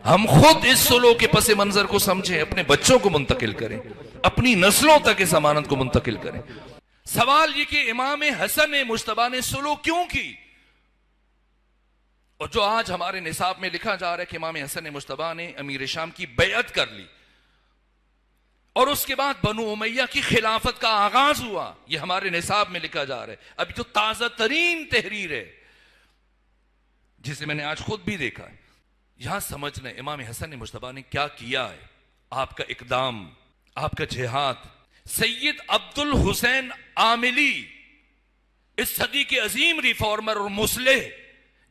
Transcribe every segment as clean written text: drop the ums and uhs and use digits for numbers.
ہم خود اس سلوک کے پس منظر کو سمجھیں، اپنے بچوں کو منتقل کریں، اپنی نسلوں تک اس امانت کو منتقل کریں۔ سوال یہ کہ امام حسن مجتبی نے سلوک کیوں کی؟ اور جو آج ہمارے نصاب میں لکھا جا رہا ہے کہ امام حسن مجتبی نے امیر شام کی بیعت کر لی اور اس کے بعد بنو امیہ کی خلافت کا آغاز ہوا، یہ ہمارے نصاب میں لکھا جا رہا ہے۔ ابھی جو تازہ ترین تحریر ہے جسے میں نے آج خود بھی دیکھا ہے، یہاں سمجھنا ہے امام حسن مجتبی نے کیا کیا ہے، آپ کا اقدام، آپ کا جہاد۔ سید عبد الحسین عاملی، اس صدی کے عظیم ریفارمر اور مصلح،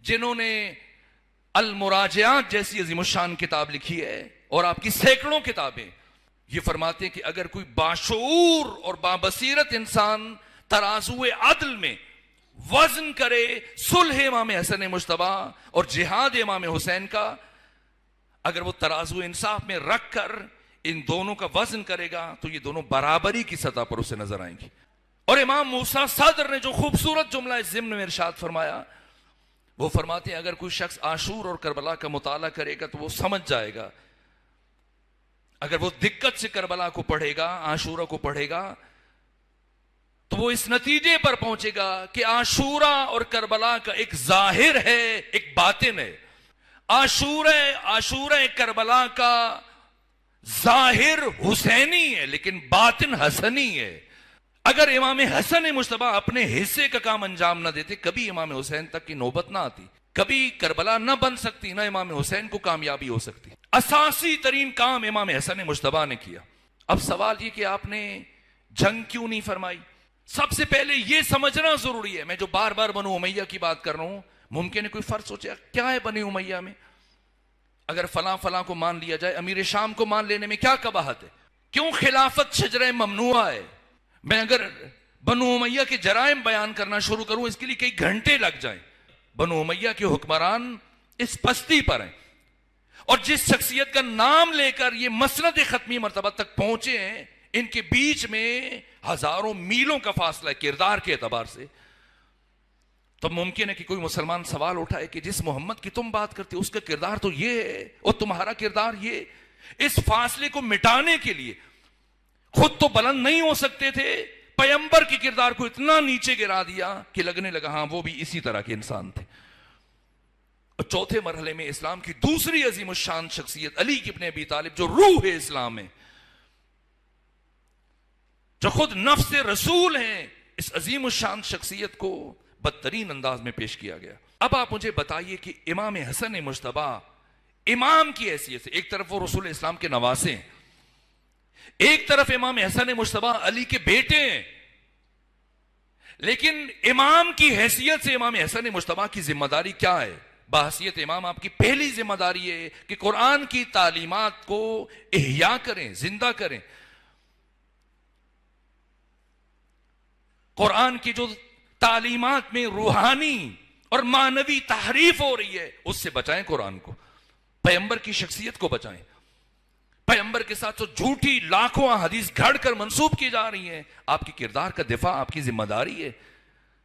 جنہوں نے المراجعات جیسی عظیم الشان کتاب لکھی ہے اور آپ کی سینکڑوں کتابیں، یہ فرماتے ہیں کہ اگر کوئی باشعور اور بابصیرت انسان ترازو عدل میں وزن کرے صلح امام حسن مجتبی اور جہاد امام حسین کا، اگر وہ ترازو انصاف میں رکھ کر ان دونوں کا وزن کرے گا تو یہ دونوں برابری کی سطح پر اسے نظر آئیں گی۔ اور امام موسیٰ صدر نے جو خوبصورت جملہ اس ضمن میں ارشاد فرمایا، وہ فرماتے ہیں اگر کوئی شخص عاشور اور کربلا کا مطالعہ کرے گا تو وہ سمجھ جائے گا، اگر وہ دقت سے کربلا کو پڑھے گا، عاشورہ کو پڑھے گا، تو وہ اس نتیجے پر پہنچے گا کہ عاشورہ اور کربلا کا ایک ظاہر ہے، ایک باطن ہے۔ عاشورہ کربلا کا ظاہر حسینی ہے لیکن باطن حسنی ہے۔ اگر امام حسن مجتبی اپنے حصے کا کام انجام نہ دیتے، کبھی امام حسین تک کی نوبت نہ آتی، کبھی کربلا نہ بن سکتی، نہ امام حسین کو کامیابی ہو سکتی۔ اساسی ترین کام امام حسن مجتبی نے کیا۔ اب سوال یہ کہ آپ نے جنگ کیوں نہیں فرمائی؟ سب سے پہلے یہ سمجھنا ضروری ہے، میں جو بار بار بنو امیہ کی بات کر رہا ہوں، ممکن ہے کوئی فرض سوچے کیا ہے بنو امیہ میں، اگر فلاں فلاں کو مان لیا جائے، امیر شام کو مان لینے میں کیا قباحت ہے؟ کیوں خلافت شجرہ ممنوعہ ہے؟ میں اگر بنو امیہ کے جرائم بیان کرنا شروع کروں اس کے لیے کئی گھنٹے لگ جائیں۔ بنو امیہ کے حکمران اس پستی پر ہیں، اور جس شخصیت کا نام لے کر یہ مسند ختمی مرتبہ تک پہنچے ہیں، ان کے بیچ میں ہزاروں میلوں کا فاصلہ ہے کردار کے اعتبار سے۔ تو ممکن ہے کہ کوئی مسلمان سوال اٹھائے کہ جس محمد کی تم بات کرتے اس کا کردار تو یہ ہے اور تمہارا کردار یہ، اس فاصلے کو مٹانے کے لیے خود تو بلند نہیں ہو سکتے تھے، پیغمبر کی کردار کو اتنا نیچے گرا دیا کہ لگنے لگا ہاں وہ بھی اسی طرح کے انسان تھے۔ اور چوتھے مرحلے میں اسلام کی دوسری عظیم الشان شخصیت علی ابن ابی طالب، جو روح اسلام ہے، جو خود نفس رسول ہیں، اس عظیم الشان شخصیت کو بدترین انداز میں پیش کیا گیا۔ اب آپ مجھے بتائیے کہ امام حسن مجتبی امام کی حیثیت سے، ایک طرف وہ رسول اسلام کے نواسے ہیں، ایک طرف امام حسن مجتبی علی کے بیٹے ہیں، لیکن امام کی حیثیت سے امام حسن مجتبی کی ذمہ داری کیا ہے؟ بحیثیت امام آپ کی پہلی ذمہ داری ہے کہ قرآن کی تعلیمات کو احیاء کریں، زندہ کریں۔ قرآن کی جو تعلیمات میں روحانی اور معنوی تحریف ہو رہی ہے اس سے بچائیں، قرآن کو، پیغمبر کی شخصیت کو بچائیں۔ پیغمبر کے ساتھ جو جھوٹی لاکھوں حدیث گھڑ کر منسوب کی جا رہی ہیں، آپ کی کردار کا دفاع آپ کی ذمہ داری ہے،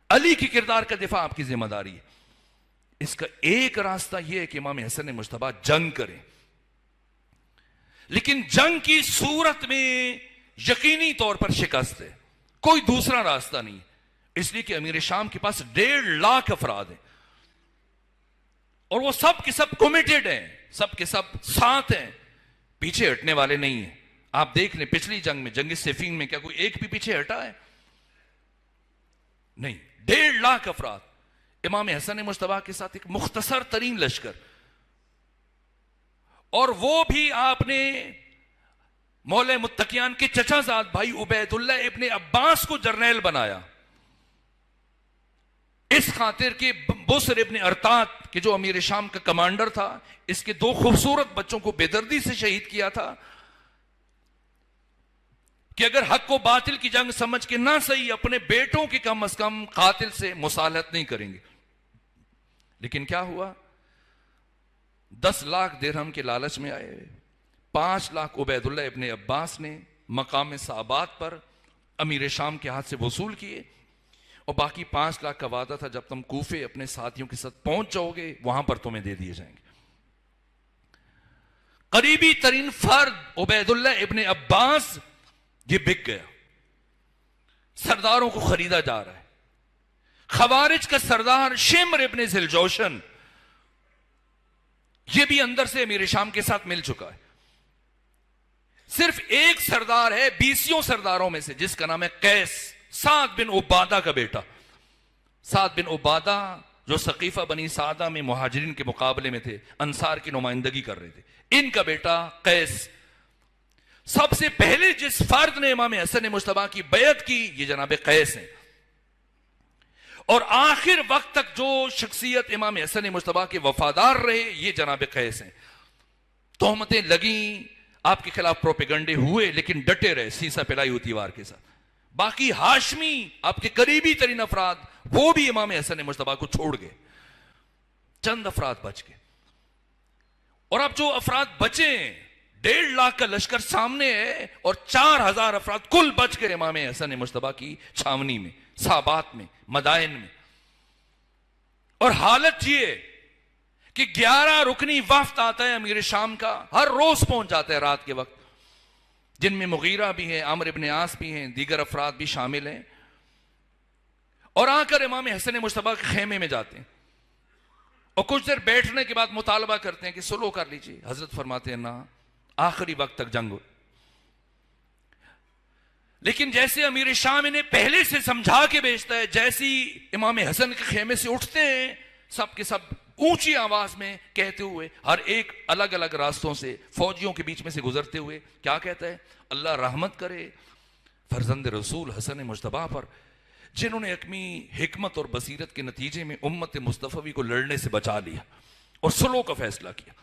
علی کی کردار کا دفاع آپ کی ذمہ داری ہے۔ اس کا ایک راستہ یہ ہے کہ امام حسن مجتبی جنگ کریں، لیکن جنگ کی صورت میں یقینی طور پر شکست ہے، کوئی دوسرا راستہ نہیں، اس لیے کہ امیر شام کے پاس 1.5 لاکھ افراد ہیں اور وہ سب کے سب کمیٹڈ ہیں، سب کے سب ساتھ ہیں، پیچھے ہٹنے والے نہیں ہیں۔ آپ دیکھ لیں پچھلی جنگ میں، جنگ صفین میں، کیا کوئی ایک بھی پیچھے ہٹا ہے؟ نہیں، 1.5 لاکھ افراد، امام حسن مجتبی کے ساتھ ایک مختصر ترین لشکر، اور وہ بھی آپ نے مولا متقیان کے چچا زاد بھائی عبید اللہ ابن عباس کو جرنیل بنایا، اس خاطر کہ بصر ابن ارطات کہ جو امیر شام کا کمانڈر تھا، اس کے 2 خوبصورت بچوں کو بے دردی سے شہید کیا تھا کہ اگر حق و باطل کی جنگ سمجھ کے نہ صحیح اپنے بیٹوں کے کم از کم قاتل سے مصالحت نہیں کریں گے۔ لیکن کیا ہوا؟ 10 لاکھ درہم کے لالچ میں آئے، 5 لاکھ عبید اللہ ابن عباس نے مقام صعبات پر امیر شام کے ہاتھ سے وصول کیے، اور باقی 5 لاکھ کا وعدہ تھا جب تم کوفے اپنے ساتھیوں کے ساتھ پہنچ جاؤ گے وہاں پر تمہیں دے دیے جائیں گے۔ قریبی ترین فرد عبید اللہ ابن عباس یہ بک گیا، سرداروں کو خریدا جا رہا ہے۔ خوارج کا سردار شمر ابن ذلجوشن یہ بھی اندر سے امیر شام کے ساتھ مل چکا ہے۔ صرف ایک سردار ہے 20 سرداروں میں سے جس کا نام ہے قیس، سعد بن عبادہ کا بیٹا۔ سعد بن عبادہ جو سقیفہ بنی سعدہ میں مہاجرین کے مقابلے میں تھے، انصار کی نمائندگی کر رہے تھے، ان کا بیٹا قیس۔ سب سے پہلے جس فرد نے امام حسن مجتبیٰ کی بیعت کی یہ جناب قیس ہیں، اور آخر وقت تک جو شخصیت امام حسن مجتبیٰ کے وفادار رہے یہ جناب قیس ہیں۔ تہمتیں لگیں، آپ کے خلاف پروپیگنڈے ہوئے، لیکن ڈٹے رہے، سیسا پلائی ہوتی وار کے ساتھ۔ باقی ہاشمی آپ کے قریبی ترین افراد وہ بھی امام حسن مجتبیٰ کو چھوڑ گئے، چند افراد بچ گئے۔ اور اب جو افراد بچے 1.5 لاکھ کا لشکر سامنے ہے اور 4000 افراد کل بچ گئے امام حسن مجتبیٰ کی چھاونی میں، صحابات میں، مدائن میں۔ اور حالت یہ کہ 11 رکنی وفد آتا ہے امیر شام کا، ہر روز پہنچ جاتا ہے رات کے وقت، جن میں مغیرہ بھی ہیں، عامر ابن عاص بھی ہیں، دیگر افراد بھی شامل ہیں، اور آ کر امام حسن مجتبیٰ کے خیمے میں جاتے ہیں اور کچھ دیر بیٹھنے کے بعد مطالبہ کرتے ہیں کہ سلو کر لیجیے۔ حضرت فرماتے ہیں نہ، آخری وقت تک جنگ ہو۔ لیکن جیسے امیر شام انہیں پہلے سے سمجھا کے بھیجتا ہے، جیسی امام حسن کے خیمے سے اٹھتے ہیں سب کے سب اونچی آواز میں کہتے ہوئے، ہر ایک الگ الگ راستوں سے فوجیوں کے بیچ میں سے گزرتے ہوئے کیا کہتا ہے؟ اللہ رحمت کرے فرزند رسول حسن مجتبیٰ پر، جنہوں نے اپنی حکمت اور بصیرت کے نتیجے میں امت مصطفی کو لڑنے سے بچا لیا اور صلح کا فیصلہ کیا۔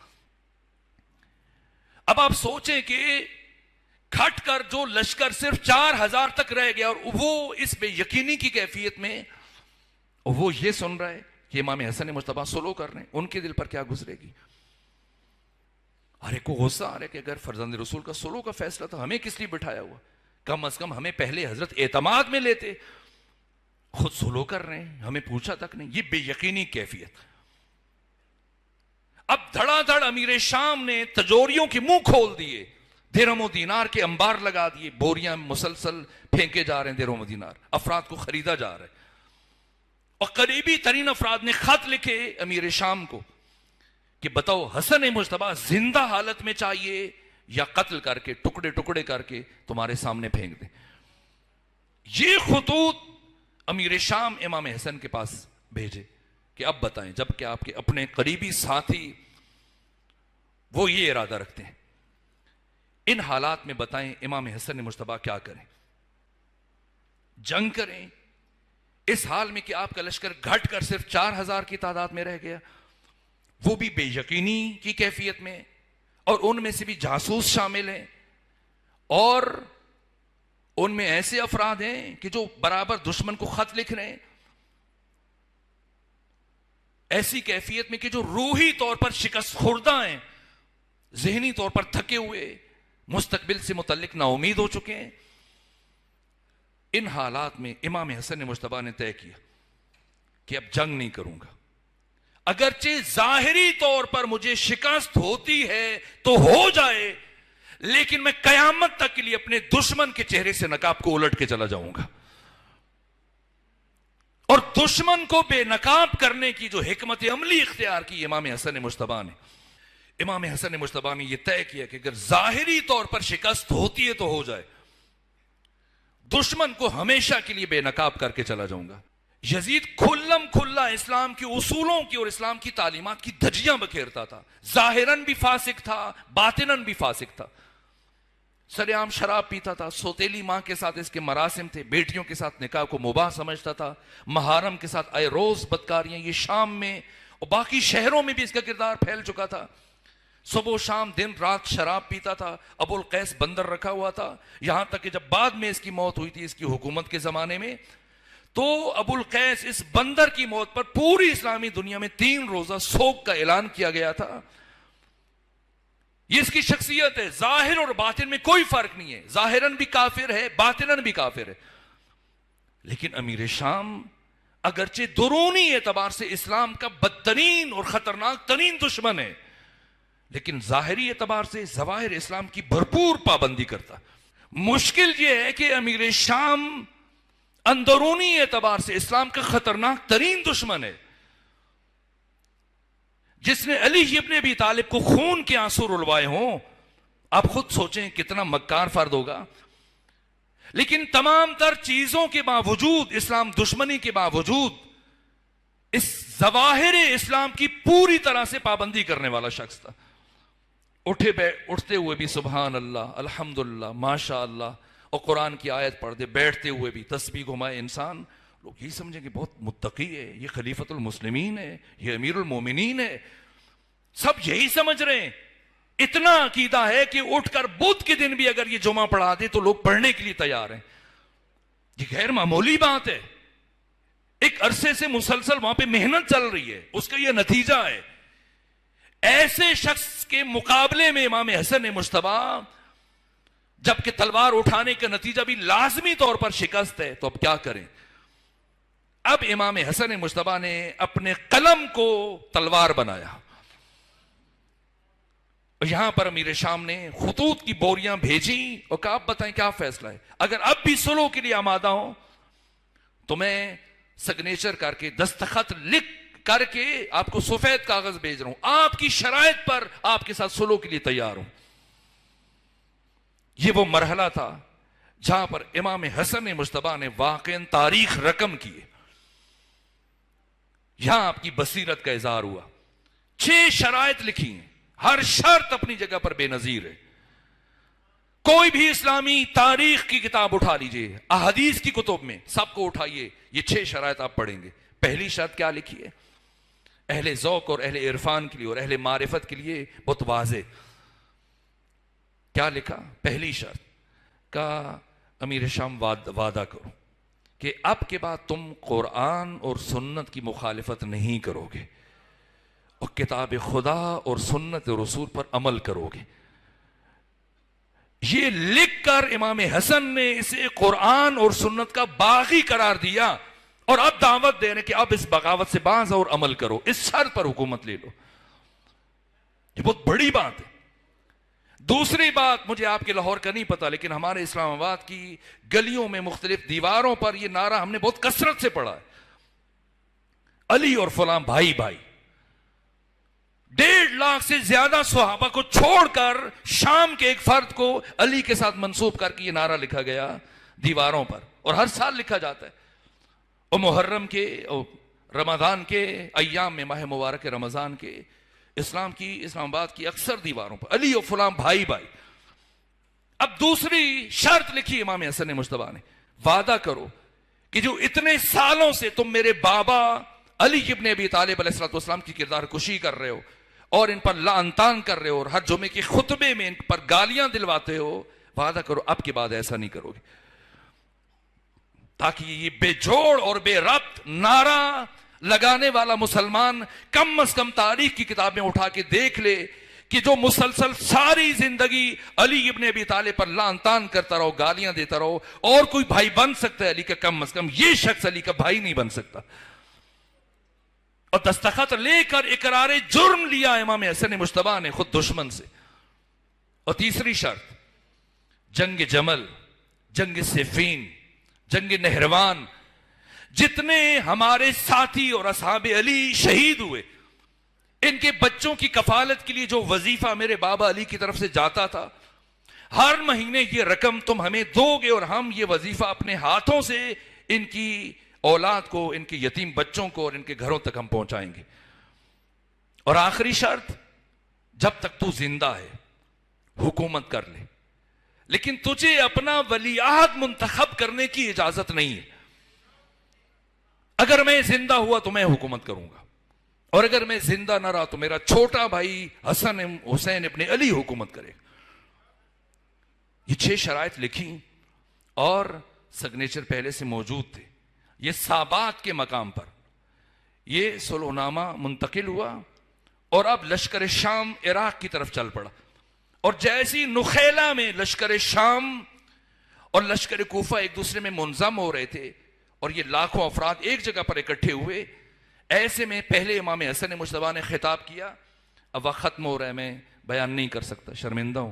اب آپ سوچیں کہ کھٹ کر جو لشکر صرف 4000 تک رہ گیا اور وہ اس بے یقینی کی کیفیت میں وہ یہ سن رہا ہے کہ امام حسن مجتبیٰ صلح کر رہے ہیں، ان کے دل پر کیا گزرے گی؟ ہر ایک کو غصہ آ رہا ہے کہ اگر فرزند رسول کا صلح کا فیصلہ تھا ہمیں کس لیے بٹھایا ہوا؟ کم از کم ہمیں پہلے حضرت اعتماد میں لیتے، خود صلح کر رہے ہیں، ہمیں پوچھا تک نہیں۔ یہ بے یقینی کیفیت۔ اب دھڑا دھڑ امیر شام نے تجوریوں کے منہ کھول دیے، درہم و دینار کے انبار لگا دیے، بوریاں مسلسل پھینکے جا رہے ہیں درہم و دینار، افراد کو خریدا جا رہا ہے۔ اور قریبی ترین افراد نے خط لکھے امیر شام کو کہ بتاؤ حسن مجتبیٰ زندہ حالت میں چاہیے یا قتل کر کے ٹکڑے ٹکڑے کر کے تمہارے سامنے پھینک دیں۔ یہ خطوط امیر شام امام حسن کے پاس بھیجے کہ اب بتائیں، جب کہ آپ کے اپنے قریبی ساتھی وہ یہ ارادہ رکھتے ہیں، ان حالات میں بتائیں امام حسن مجتبیٰ کیا کریں؟ جنگ کریں اس حال میں کہ آپ کا لشکر گھٹ کر صرف 4000 کی تعداد میں رہ گیا، وہ بھی بے یقینی کی کیفیت میں، اور ان میں سے بھی جاسوس شامل ہیں، اور ان میں ایسے افراد ہیں کہ جو برابر دشمن کو خط لکھ رہے ہیں، ایسی کیفیت میں کہ جو روحی طور پر شکست خوردہ ہیں، ذہنی طور پر تھکے ہوئے، مستقبل سے متعلق نا امید ہو چکے ہیں۔ ان حالات میں امام حسن مجتبیٰ نے طے کیا کہ اب جنگ نہیں کروں گا، اگرچہ ظاہری طور پر مجھے شکست ہوتی ہے تو ہو جائے، لیکن میں قیامت تک کے لیے اپنے دشمن کے چہرے سے نقاب کو الٹ کے چلا جاؤں گا۔ اور دشمن کو بے نقاب کرنے کی جو حکمت عملی اختیار کی امام حسن مجتبیٰ نے، امام حسن مجتبیٰ نے یہ طے کیا کہ اگر ظاہری طور پر شکست ہوتی ہے تو ہو جائے، دشمن کو ہمیشہ کے لیے بے نقاب کر کے چلا جاؤں گا۔ یزید کھلم کھلا اسلام کے اصولوں کی اور اسلام کی تعلیمات کی دھجیاں بکھیرتا تھا، ظاہراً بھی فاسق تھا، باطناً بھی فاسق تھا، سرعام شراب پیتا تھا، سوتیلی ماں کے ساتھ اس کے مراسم تھے، بیٹیوں کے ساتھ نکاح کو مباح سمجھتا تھا، محارم کے ساتھ آئے روز بدکاریاں، یہ شام میں اور باقی شہروں میں بھی اس کا کردار پھیل چکا تھا، صبح و شام دن رات شراب پیتا تھا، ابو القیس بندر رکھا ہوا تھا، یہاں تک کہ جب بعد میں اس کی موت ہوئی تھی اس کی حکومت کے زمانے میں، تو ابو القیس اس بندر کی موت پر پوری اسلامی دنیا میں 3 روزہ سوگ کا اعلان کیا گیا تھا۔ یہ اس کی شخصیت ہے، ظاہر اور باطن میں کوئی فرق نہیں ہے، ظاہراً بھی کافر ہے، باطناً بھی کافر ہے، لیکن امیر شام اگرچہ درونی اعتبار سے اسلام کا بدترین اور خطرناک ترین دشمن ہے، لیکن ظاہری اعتبار سے ظواہر اسلام کی بھرپور پابندی کرتا. مشکل یہ ہے کہ امیر شام اندرونی اعتبار سے اسلام کا خطرناک ترین دشمن ہے، جس نے علی ابن ابی طالب کو خون کے آنسو رلوائے ہوں. آپ خود سوچیں کتنا مکار فرد ہوگا. لیکن تمام تر چیزوں کے باوجود، اسلام دشمنی کے باوجود، اس ظواہر اسلام کی پوری طرح سے پابندی کرنے والا شخص تھا. اٹھتے ہوئے بھی سبحان اللہ، الحمدللہ، ماشاء اللہ، اور قرآن کی آیت پڑھ دے. بیٹھتے ہوئے بھی تسبیح گھمائے انسان. لوگ یہی سمجھیں کہ بہت متقی ہے، یہ خلیفۃ المسلمین ہے، یہ امیر المومنین ہے. سب یہی سمجھ رہے ہیں. اتنا عقیدہ ہے کہ اٹھ کر بدھ کے دن بھی اگر یہ جمعہ پڑھا دے تو لوگ پڑھنے کے لیے تیار ہیں. یہ غیر معمولی بات ہے. ایک عرصے سے مسلسل وہاں پہ محنت چل رہی ہے، اس کا یہ نتیجہ ہے. ایسے شخص کے مقابلے میں امام حسن مجتبی، جبکہ تلوار اٹھانے کا نتیجہ بھی لازمی طور پر شکست ہے، تو اب کیا کریں؟ اب امام حسن مجتبی نے اپنے قلم کو تلوار بنایا. یہاں پر امیر شام نے خطوط کی بوریاں بھیجی اور کہا اب بتائیں کیا فیصلہ ہے. اگر اب بھی صلح کے لیے آمادہ ہوں تو میں سگنیچر کر کے، دستخط لکھ کر کے آپ کو سفید کاغذ بھیج رہا ہوں، آپ کی شرائط پر آپ کے ساتھ صلح کے لیے تیار ہوں. یہ وہ مرحلہ تھا جہاں پر امام حسن مجتبی نے واقعاً تاریخ رقم کی. یہاں آپ کی بصیرت کا اظہار ہوا. 6 شرائط لکھی ہیں، ہر شرط اپنی جگہ پر بے نظیر ہے. کوئی بھی اسلامی تاریخ کی کتاب اٹھا لیجئے، احادیث کی کتب میں سب کو اٹھائیے، یہ 6 شرائط آپ پڑھیں گے. پہلی شرط کیا لکھی ہے؟ اہل ذوق اور اہل عرفان کے لیے اور اہل معرفت کے لیے بہت واضح. کیا لکھا؟ پہلی شرط کا امیر شام وعدہ کرو کہ اب کے بعد تم قرآن اور سنت کی مخالفت نہیں کرو گے اور کتاب خدا اور سنت رسول پر عمل کرو گے. یہ لکھ کر امام حسن نے اسے قرآن اور سنت کا باغی قرار دیا اور اب دعوت دے رہے کہ اب اس بغاوت سے باز اور عمل کرو، اس شرط پر حکومت لے لو. یہ بہت بڑی بات ہے. دوسری بات، مجھے آپ کے لاہور کا نہیں پتا، لیکن ہمارے اسلام آباد کی گلیوں میں مختلف دیواروں پر یہ نعرہ ہم نے بہت کثرت سے پڑھا ہے، علی اور فلاں بھائی بھائی. 1.5 لاکھ سے زیادہ صحابہ کو چھوڑ کر شام کے ایک فرد کو علی کے ساتھ منسوب کر کے یہ نعرہ لکھا گیا دیواروں پر، اور ہر سال لکھا جاتا ہے. اور محرم کے اور رمضان کے ایام میں، ماہ مبارک رمضان کے، اسلام آباد کی اکثر دیواروں پر علی اور فلاں بھائی بھائی. اب دوسری شرط لکھی امام حسن مجتبی نے، وعدہ کرو کہ جو اتنے سالوں سے تم میرے بابا علی ابن ابی طالب علیہ السلام کی کردار کشی کر رہے ہو اور ان پر لعن طعن کر رہے ہو اور ہر جمعے کے خطبے میں ان پر گالیاں دلواتے ہو، وعدہ کرو اب کے بعد ایسا نہیں کرو گے. تاکہ یہ بے جوڑ اور بے ربط نعرہ لگانے والا مسلمان کم از کم تاریخ کی کتابیں اٹھا کے دیکھ لے کہ جو مسلسل ساری زندگی علی ابن ابی طالب پر لعن طعن کرتا رہو، گالیاں دیتا رہو، اور کوئی بھائی بن سکتا ہے علی کا؟ کم از کم یہ شخص علی کا بھائی نہیں بن سکتا. اور دستخط لے کر اقرار جرم لیا امام حسن مجتبی نے خود دشمن سے. اور تیسری شرط، جنگ جمل، جنگ صفین، جنگ نہروان، جتنے ہمارے ساتھی اور اصحاب علی شہید ہوئے، ان کے بچوں کی کفالت کے لیے جو وظیفہ میرے بابا علی کی طرف سے جاتا تھا، ہر مہینے یہ رقم تم ہمیں دو گے اور ہم یہ وظیفہ اپنے ہاتھوں سے ان کی اولاد کو، ان کے یتیم بچوں کو اور ان کے گھروں تک ہم پہنچائیں گے. اور آخری شرط، جب تک تو زندہ ہے حکومت کر لے، لیکن تجھے اپنا ولی عہد منتخب کرنے کی اجازت نہیں ہے. اگر میں زندہ ہوا تو میں حکومت کروں گا، اور اگر میں زندہ نہ رہا تو میرا چھوٹا بھائی حسن حسین ابن علی حکومت کرے گا. یہ 6 شرائط لکھی اور سگنیچر پہلے سے موجود تھے. یہ سابات کے مقام پر یہ صلح نامہ منتقل ہوا اور اب لشکر شام عراق کی طرف چل پڑا. اور جیسی نخیلا میں لشکر شام اور لشکر کوفہ ایک دوسرے میں منظم ہو رہے تھے اور یہ لاکھوں افراد ایک جگہ پر اکٹھے ہوئے، ایسے میں پہلے امام حسن مجتبی نے خطاب کیا. اب وقت ختم ہو رہا ہے، میں بیان نہیں کر سکتا، شرمندہ ہوں.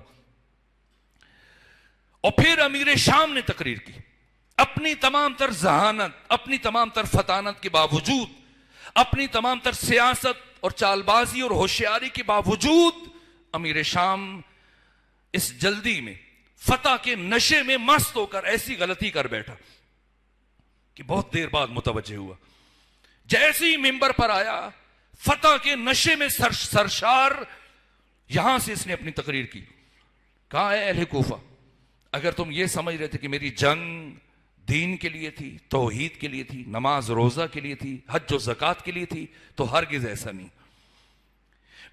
اور پھر امیر شام نے تقریر کی. اپنی تمام تر ذہانت، اپنی تمام تر فطانت کے باوجود، اپنی تمام تر سیاست اور چال بازی اور ہوشیاری کے باوجود امیر شام اس جلدی میں، فتح کے نشے میں مست ہو کر ایسی غلطی کر بیٹھا کہ بہت دیر بعد متوجہ ہوا. جیسے ہی ممبر پر آیا، فتح کے نشے میں سرشار، یہاں سے اس نے اپنی تقریر کی. کہا اے اہل کوفہ، اگر تم یہ سمجھ رہے تھے کہ میری جنگ دین کے لیے تھی، توحید کے لیے تھی، نماز روزہ کے لیے تھی، حج و زکوٰۃ کے لیے تھی، تو ہرگز ایسا نہیں.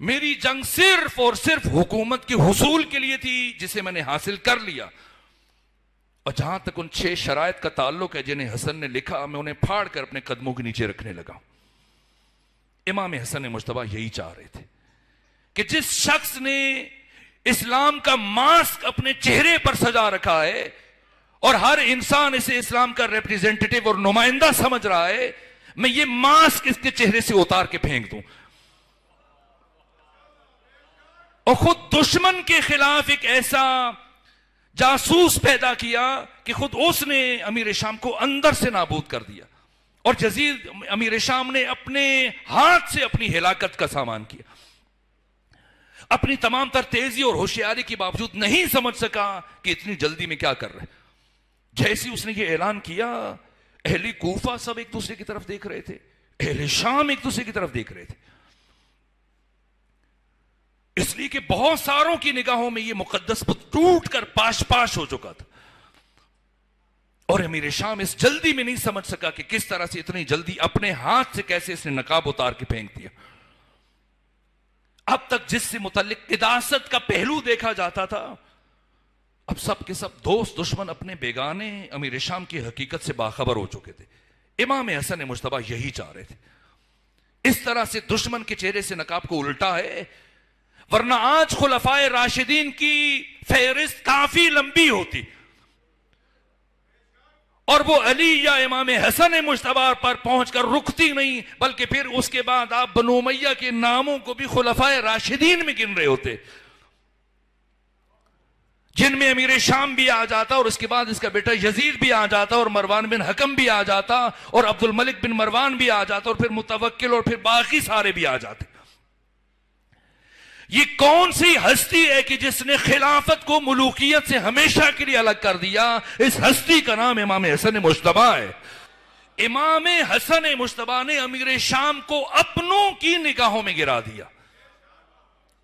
میری جنگ صرف اور صرف حکومت کے حصول کے لیے تھی، جسے میں نے حاصل کر لیا. اور جہاں تک ان 6 شرائط کا تعلق ہے جنہیں حسن نے لکھا، میں انہیں پھاڑ کر اپنے قدموں کے نیچے رکھنے لگا. امام حسن مجتبیٰ یہی چاہ رہے تھے کہ جس شخص نے اسلام کا ماسک اپنے چہرے پر سجا رکھا ہے اور ہر انسان اسے اسلام کا ریپریزنٹیٹیو اور نمائندہ سمجھ رہا ہے، میں یہ ماسک اس کے چہرے سے اتار کے پھینک دوں. اور خود دشمن کے خلاف ایک ایسا جاسوس پیدا کیا کہ خود اس نے امیر شام کو اندر سے نابود کر دیا. اور یزید امیر شام نے اپنے ہاتھ سے اپنی ہلاکت کا سامان کیا. اپنی تمام تر تیزی اور ہوشیاری کے باوجود نہیں سمجھ سکا کہ اتنی جلدی میں کیا کر رہے. جیسے اس نے یہ اعلان کیا، اہل کوفہ سب ایک دوسرے کی طرف دیکھ رہے تھے، اہل شام ایک دوسرے کی طرف دیکھ رہے تھے، اس لیے کہ بہت ساروں کی نگاہوں میں یہ مقدس بت ٹوٹ کر پاش پاش ہو چکا تھا. اور امیر شام اس جلدی میں نہیں سمجھ سکا کہ کس طرح سے اتنی جلدی اپنے ہاتھ سے کیسے اس نے نقاب اتار کے پھینک دیا. اب تک جس سے متعلق قداست کا پہلو دیکھا جاتا تھا، اب سب کے سب دوست دشمن اپنے بیگانے امیر شام کی حقیقت سے باخبر ہو چکے تھے. امام حسن مجتبیٰ یہی چاہ رہے تھے. اس طرح سے دشمن کے چہرے سے نقاب کو الٹا ہے، ورنہ آج خلفائے راشدین کی فہرست کافی لمبی ہوتی اور وہ علی یا امام حسن مجتبیٰ پر پہنچ کر رکتی نہیں، بلکہ پھر اس کے بعد آپ بنو امیہ کے ناموں کو بھی خلفائے راشدین میں گن رہے ہوتے، جن میں امیر شام بھی آ جاتا اور اس کے بعد اس کا بیٹا یزید بھی آ جاتا اور مروان بن حکم بھی آ جاتا اور عبد الملک بن مروان بھی آ جاتا اور پھر متوکل اور پھر باقی سارے بھی آ جاتے. یہ کون سی ہستی ہے کہ جس نے خلافت کو ملوکیت سے ہمیشہ کے لیے الگ کر دیا؟ اس ہستی کا نام امام حسن مجتبیٰ ہے. امام حسن مجتبیٰ نے امیر شام کو اپنوں کی نگاہوں میں گرا دیا.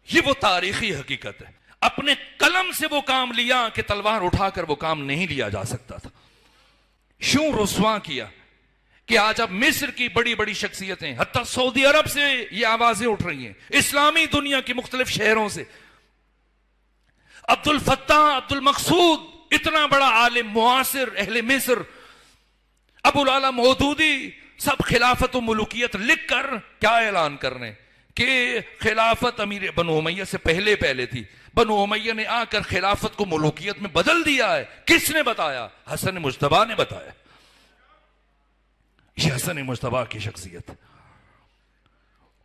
یہ وہ تاریخی حقیقت ہے. اپنے قلم سے وہ کام لیا کہ تلوار اٹھا کر وہ کام نہیں لیا جا سکتا تھا. یوں رسوا کیا کہ آج اب مصر کی بڑی بڑی شخصیتیں، حتیٰ سعودی عرب سے یہ آوازیں اٹھ رہی ہیں، اسلامی دنیا کے مختلف شہروں سے. عبد الفتاح، عبد المقصود، اتنا بڑا عالم معاصر اہل مصر، ابو العلا مودودی، سب خلافت و ملوکیت لکھ کر کیا اعلان کر رہے ہیں کہ خلافت امیر بنو امیہ سے پہلے تھی. بنو امیہ نے آ کر خلافت کو ملوکیت میں بدل دیا ہے. کس نے بتایا؟ حسن مجتبیٰ نے بتایا. یہ حسن مجتبیٰ کی شخصیت.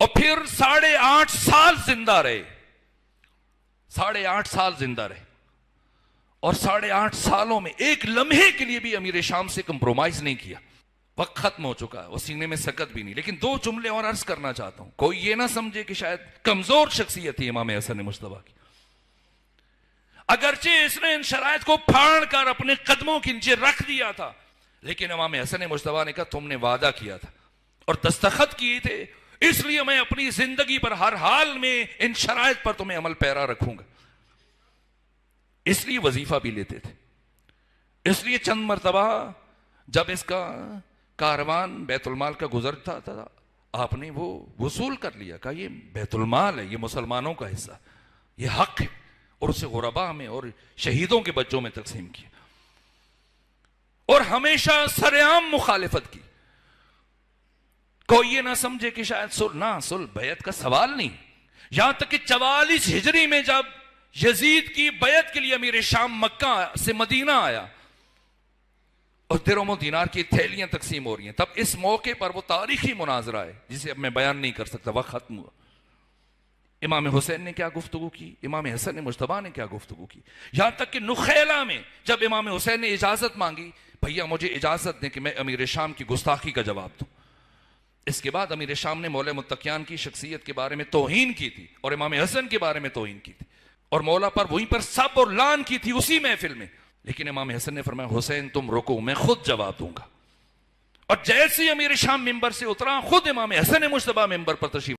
اور پھر 8.5 سال زندہ رہے، 8.5 سال زندہ رہے، اور 8.5 سالوں میں ایک لمحے کے لیے بھی امیر شام سے کمپرومائز نہیں کیا. وقت ختم ہو چکا ہے، وہ سینے میں سکت بھی نہیں. لیکن 2 جملے اور عرض کرنا چاہتا ہوں. کوئی یہ نہ سمجھے کہ شاید کمزور شخصیت تھی امام حسن مجتبیٰ کی. اگرچہ اس نے ان شرائط کو پھاڑ کر اپنے قدموں کے نیچے رکھ دیا تھا، لیکن امام حسن مجتبیٰ نے کہا تم نے وعدہ کیا تھا اور دستخط کیے تھے، اس لیے میں اپنی زندگی پر ہر حال میں ان شرائط پر تمہیں عمل پیرا رکھوں گا. اس لیے وظیفہ بھی لیتے تھے. اس لیے چند مرتبہ جب اس کا کاروان بیت المال کا گزرتا تھا، آپ نے وہ وصول کر لیا، کہا یہ بیت المال ہے، یہ مسلمانوں کا حصہ، یہ حق ہے، اور اسے غربا میں اور شہیدوں کے بچوں میں تقسیم کیا. اور ہمیشہ سرعام مخالفت کی. کوئی یہ نہ سمجھے کہ شاید صلح بیعت کا سوال نہیں. یہاں تک کہ 44 ہجری میں جب یزید کی بیعت کے لیے امیر شام مکہ سے مدینہ آیا اور درہم و دینار کی تھیلیاں تقسیم ہو رہی ہیں، تب اس موقع پر وہ تاریخی مناظرہ ہے جسے اب میں بیان نہیں کر سکتا، وقت ختم ہوا. امام حسین نے کیا گفتگو کی، امام حسن مجتبیٰ نے کیا گفتگو کی، یہاں تک کہ نخیلہ میں جب امام حسین نے اجازت مانگی، بھیا مجھے اجازت دیں کہ میں امیر شام کی گستاخی کا جواب دوں. اس کے بعد امیر شام نے مولا متقیان کی شخصیت کے بارے میں توہین کی تھی اور امام حسن کے بارے میں توہین کی تھی اور مولا پر وہیں پر سب اور لان کی تھی اسی محفل میں. لیکن امام حسن نے فرمایا حسین تم رکو، میں خود جواب دوں گا. اور جیسے امیر شام ممبر سے اترا، خود امام حسن مجتبیٰ ممبر پر تشریف